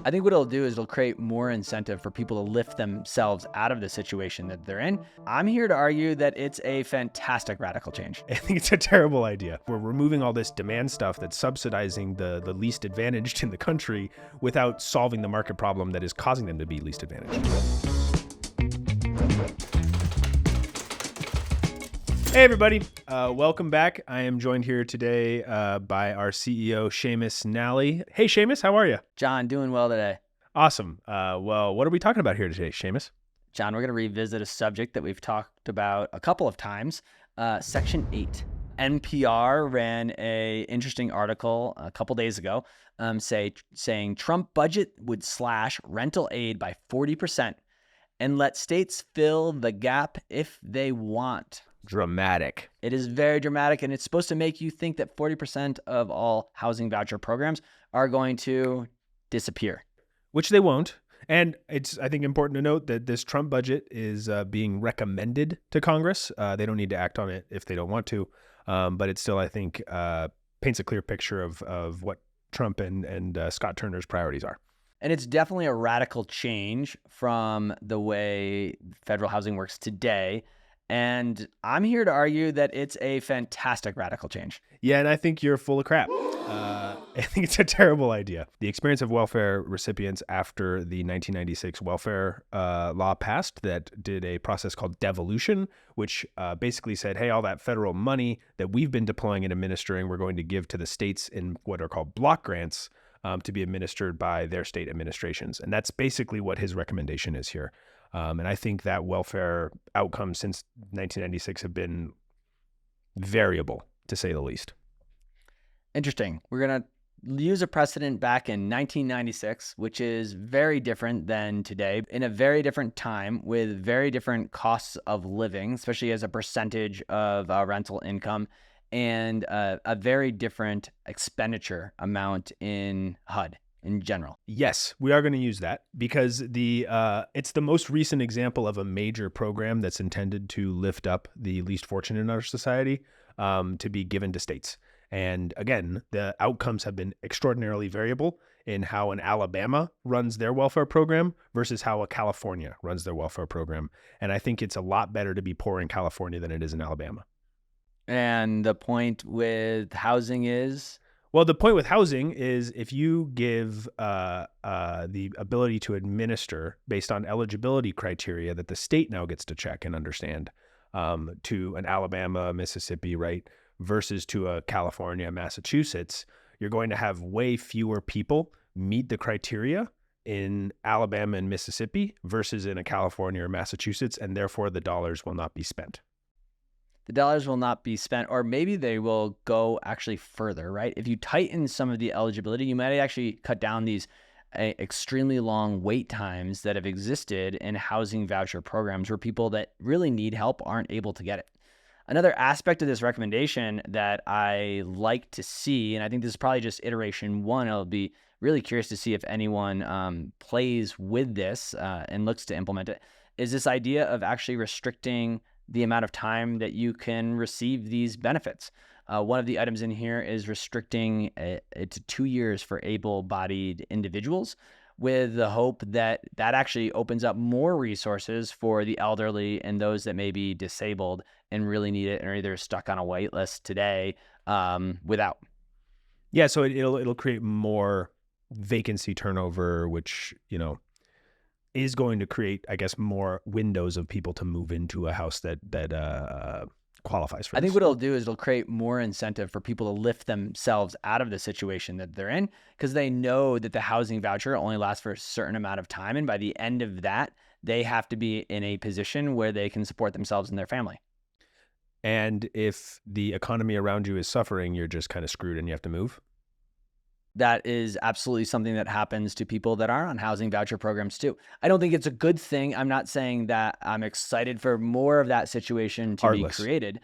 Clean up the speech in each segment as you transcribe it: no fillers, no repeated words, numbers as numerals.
I think what it'll do is it'll create more incentive for people to lift themselves out of the situation that they're in. I'm here to argue that it's a fantastic radical change. I think it's a terrible idea. We're removing all this demand stuff that's subsidizing the least advantaged in the country without solving the market problem that is causing them to be least advantaged. Hey, everybody. Welcome back. I am joined here today by our CEO, Seamus Nally. Hey, Seamus, how are you? John, doing well today. Awesome. Well, what are we talking about here today, Seamus? John, we're going to revisit a subject that we've talked about a couple of times, Section 8. NPR ran a interesting article a couple days ago saying Trump budget would slash rental aid by 40% and let states fill the gap if they want. Dramatic. It is very dramatic, and it's supposed to make you think that 40% of all housing voucher programs are going to disappear. Which they won't. And it's, I think, important to note that this Trump budget is being recommended to Congress. They don't need to act on it if they don't want to. But it still, I think, paints a clear picture of what Trump and Scott Turner's priorities are. And it's definitely a radical change from the way federal housing works today. And I'm here to argue that it's a fantastic radical change. Yeah, and I think you're full of crap. I think it's a terrible idea. The experience of welfare recipients after the 1996 welfare law passed that did a process called devolution, which basically said, hey, all that federal money that we've been deploying and administering, we're going to give to the states in what are called block grants to be administered by their state administrations. And that's basically what his recommendation is here. And I think that welfare outcomes since 1996 have been variable, to say the least. Interesting. We're going to use a precedent back in 1996, which is very different than today, in a very different time with very different costs of living, especially as a percentage of rental income, and a very different expenditure amount in HUD. In general. Yes, we are going to use that because it's the most recent example of a major program that's intended to lift up the least fortunate in our society to be given to states. And again, the outcomes have been extraordinarily variable in how an Alabama runs their welfare program versus how a California runs their welfare program. And I think it's a lot better to be poor in California than it is in Alabama. And the point with housing is? Well, the point with housing is if you give the ability to administer based on eligibility criteria that the state now gets to check and understand to an Alabama, Mississippi, right, versus to a California, Massachusetts, you're going to have way fewer people meet the criteria in Alabama and Mississippi versus in a California or Massachusetts, and therefore the dollars will not be spent. The dollars will not be spent, or maybe they will go actually further, right? If you tighten some of the eligibility, you might actually cut down these extremely long wait times that have existed in housing voucher programs where people that really need help aren't able to get it. Another aspect of this recommendation that I like to see, and I think this is probably just iteration one, I'll be really curious to see if anyone plays with this and looks to implement it, is this idea of actually restricting the amount of time that you can receive these benefits. One of the items in here is restricting it to 2 years for able-bodied individuals with the hope that that actually opens up more resources for the elderly and those that may be disabled and really need it and are either stuck on a wait list today without. Yeah, so it'll create more vacancy turnover, which, is going to create, I guess, more windows of people to move into a house that qualifies for this. I think what it'll do is it'll create more incentive for people to lift themselves out of the situation that they're in because they know that the housing voucher only lasts for a certain amount of time. And by the end of that, they have to be in a position where they can support themselves and their family. And if the economy around you is suffering, you're just kind of screwed and you have to move. That is absolutely something that happens to people that are on housing voucher programs too. I don't think it's a good thing. I'm not saying that I'm excited for more of that situation to be created.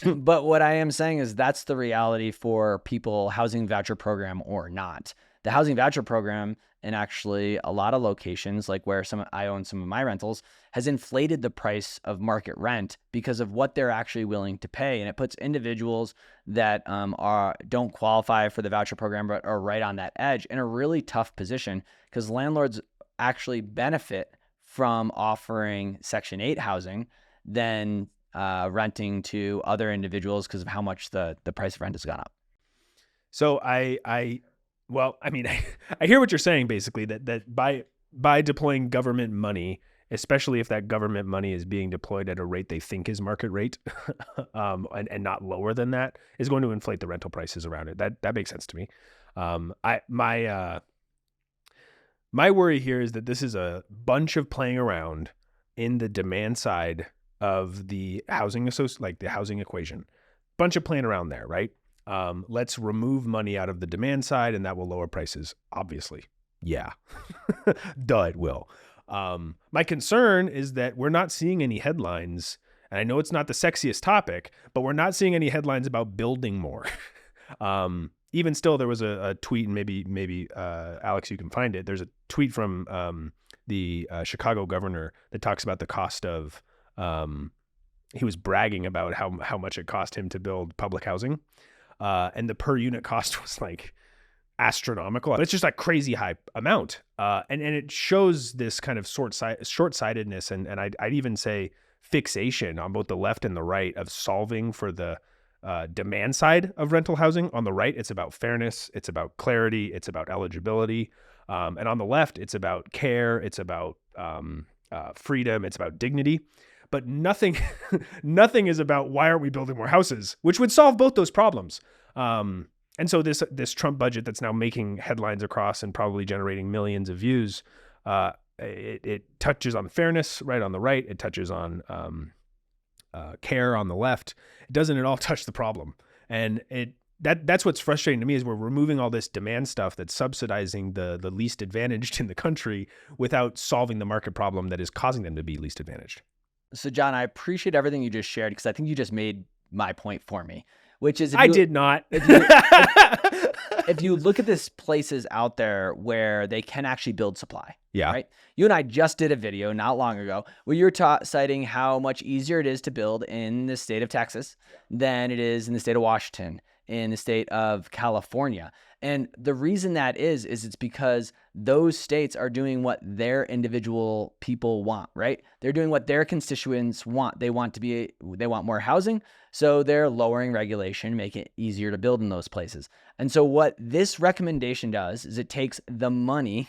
But what I am saying is that's the reality for people, housing voucher program or not. The housing voucher program, and actually a lot of locations, like where I own some of my rentals, has inflated the price of market rent because of what they're actually willing to pay. And it puts individuals that don't qualify for the voucher program but are right on that edge in a really tough position, because landlords actually benefit from offering Section 8 housing than renting to other individuals because of how much the price of rent has gone up. So well, I mean, I hear what you're saying, basically, that by deploying government money, especially if that government money is being deployed at a rate they think is market rate, and not lower than that, is going to inflate the rental prices around it. That makes sense to me. My worry here is that this is a bunch of playing around in the demand side of the housing the housing equation. Bunch of playing around there, right? Let's remove money out of the demand side and that will lower prices. Obviously. Yeah. Duh, it will. My concern is that we're not seeing any headlines, and I know it's not the sexiest topic, but we're not seeing any headlines about building more. Even still, there was a tweet, and maybe Alex, you can find it. There's a tweet from the Chicago governor that talks about the cost of, he was bragging about how much it cost him to build public housing. And the per unit cost was like astronomical. It's just a crazy high amount. And it shows this kind of short-sightedness and I'd even say fixation on both the left and the right of solving for the demand side of rental housing. On the right, it's about fairness, it's about clarity, it's about eligibility. And on the left, it's about care, it's about freedom, it's about dignity. But nothing is about why aren't we building more houses, which would solve both those problems. And so this Trump budget that's now making headlines across and probably generating millions of views, it touches on fairness right on the right. It touches on care on the left. It doesn't at all touch the problem. And that's what's frustrating to me is we're removing all this demand stuff that's subsidizing the least advantaged in the country without solving the market problem that is causing them to be least advantaged. So, John, I appreciate everything you just shared because I think you just made my point for me, which is I did not. If you look at this places out there where they can actually build supply, yeah, right? You and I just did a video not long ago where you're citing how much easier it is to build in the state of Texas than it is in the state of Washington, in the state of California. And the reason that is it's because those states are doing what their individual people want, right? They're doing what their constituents want. They want more housing, so they're lowering regulation, making it easier to build in those places. And so what this recommendation does is it takes the money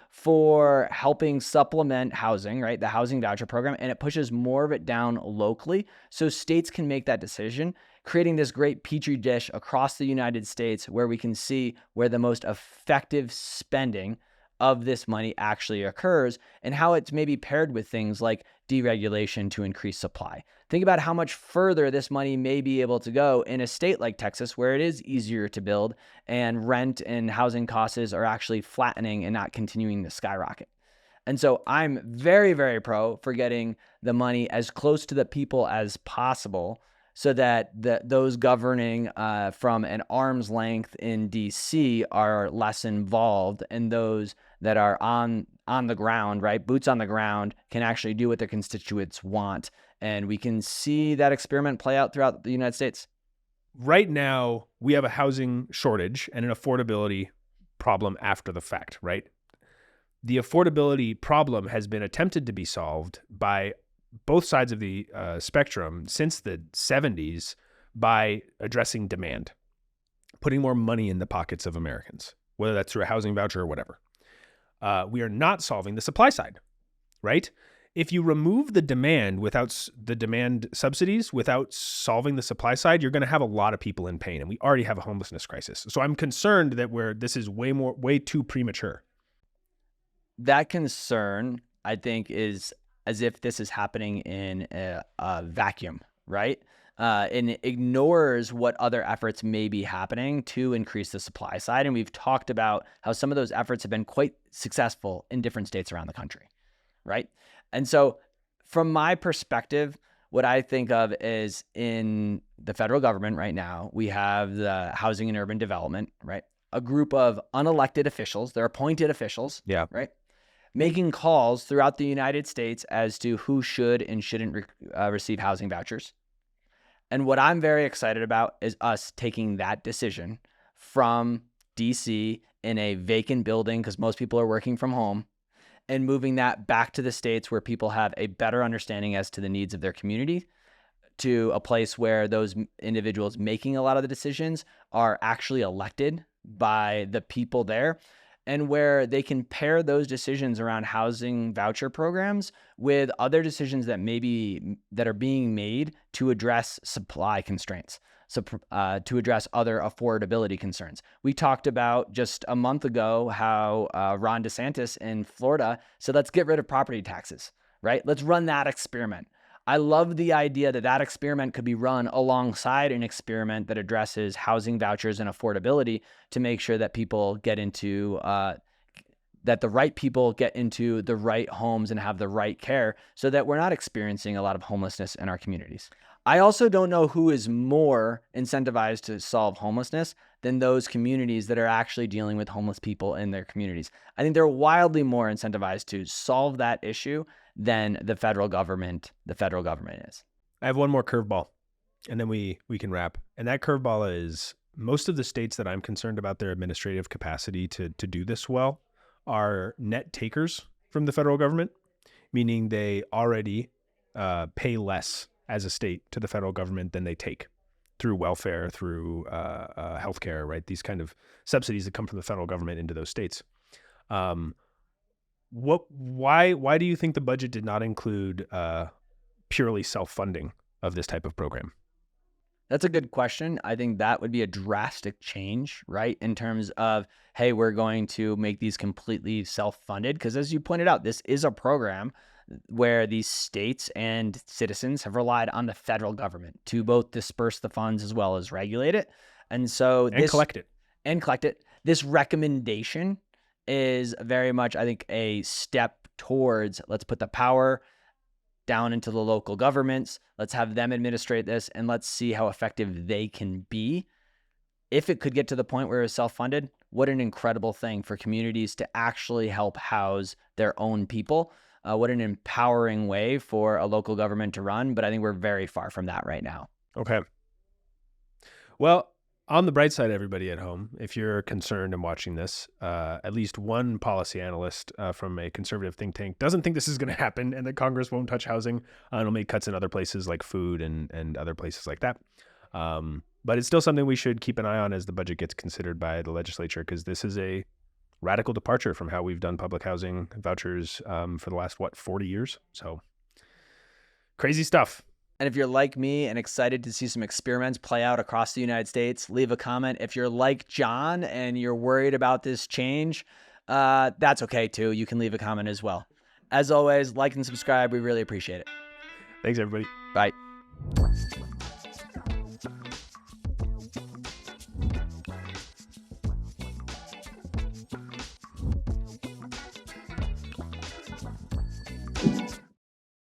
for helping supplement housing, right? The housing voucher program, and it pushes more of it down locally so states can make that decision, creating this great petri dish across the United States where we can see where the most effective spending of this money actually occurs and how it's maybe paired with things like deregulation to increase supply. Think about how much further this money may be able to go in a state like Texas where it is easier to build and rent and housing costs are actually flattening and not continuing to skyrocket. And so I'm very, very pro for getting the money as close to the people as possible so that those governing from an arm's length in DC are less involved, and those that are on the ground, right, boots on the ground, can actually do what their constituents want. And we can see that experiment play out throughout the United States. Right now, we have a housing shortage and an affordability problem after the fact, right? The affordability problem has been attempted to be solved by both sides of the spectrum since the 70s by addressing demand, putting more money in the pockets of Americans, whether that's through a housing voucher or whatever. We are not solving the supply side, right? If you remove the demand without the demand subsidies, without solving the supply side, you're going to have a lot of people in pain, and we already have a homelessness crisis. So I'm concerned that this is way too premature. That concern, I think, is as if this is happening in a vacuum, right? And it ignores what other efforts may be happening to increase the supply side. And we've talked about how some of those efforts have been quite successful in different states around the country, right? And so from my perspective, what I think of is in the federal government right now, we have the Housing and Urban Development, right? a group of unelected officials, they're appointed officials, Yeah. right, making calls throughout the United States as to who should and shouldn't receive housing vouchers. And what I'm very excited about is us taking that decision from DC in a vacant building, because most people are working from home, and moving that back to the states where people have a better understanding as to the needs of their community, to a place where those individuals making a lot of the decisions are actually elected by the people there, and where they can pair those decisions around housing voucher programs with other decisions that are being made to address supply constraints. So to address other affordability concerns. We talked about just a month ago how Ron DeSantis in Florida said, let's get rid of property taxes, right? Let's run that experiment. I love the idea that that experiment could be run alongside an experiment that addresses housing vouchers and affordability, to make sure that people get into, that the right people get into the right homes and have the right care, so that we're not experiencing a lot of homelessness in our communities. I also don't know who is more incentivized to solve homelessness than those communities that are actually dealing with homeless people in their communities. I think they're wildly more incentivized to solve that issue than the federal government is. I have one more curveball, and then we can wrap. And that curveball is, most of the states that I'm concerned about their administrative capacity to do this well are net takers from the federal government, meaning they already pay less as a state to the federal government than they take through welfare, through healthcare, right? These kind of subsidies that come from the federal government into those states. Why do you think the budget did not include purely self-funding of this type of program? That's a good question. I think that would be a drastic change, right? In terms of, hey, we're going to make these completely self-funded. Because as you pointed out, this is a program where these states and citizens have relied on the federal government to both disperse the funds as well as regulate it. And collect it. This recommendation is very much, I think, a step towards, let's put the power down into the local governments. Let's have them administrate this, and let's see how effective they can be. If it could get to the point where it's self-funded, what an incredible thing for communities to actually help house their own people. What an empowering way for a local government to run. But I think we're very far from that right now. Okay. Well, on the bright side, everybody at home, if you're concerned and watching this, at least one policy analyst from a conservative think tank doesn't think this is going to happen, and that Congress won't touch housing. It'll make cuts in other places like food and other places like that. But it's still something we should keep an eye on as the budget gets considered by the legislature, because this is a radical departure from how we've done public housing vouchers for the last, 40 years? So crazy stuff. And if you're like me and excited to see some experiments play out across the United States, leave a comment. If you're like John and you're worried about this change, that's okay too. You can leave a comment as well. As always, like and subscribe. We really appreciate it. Thanks, everybody. Bye.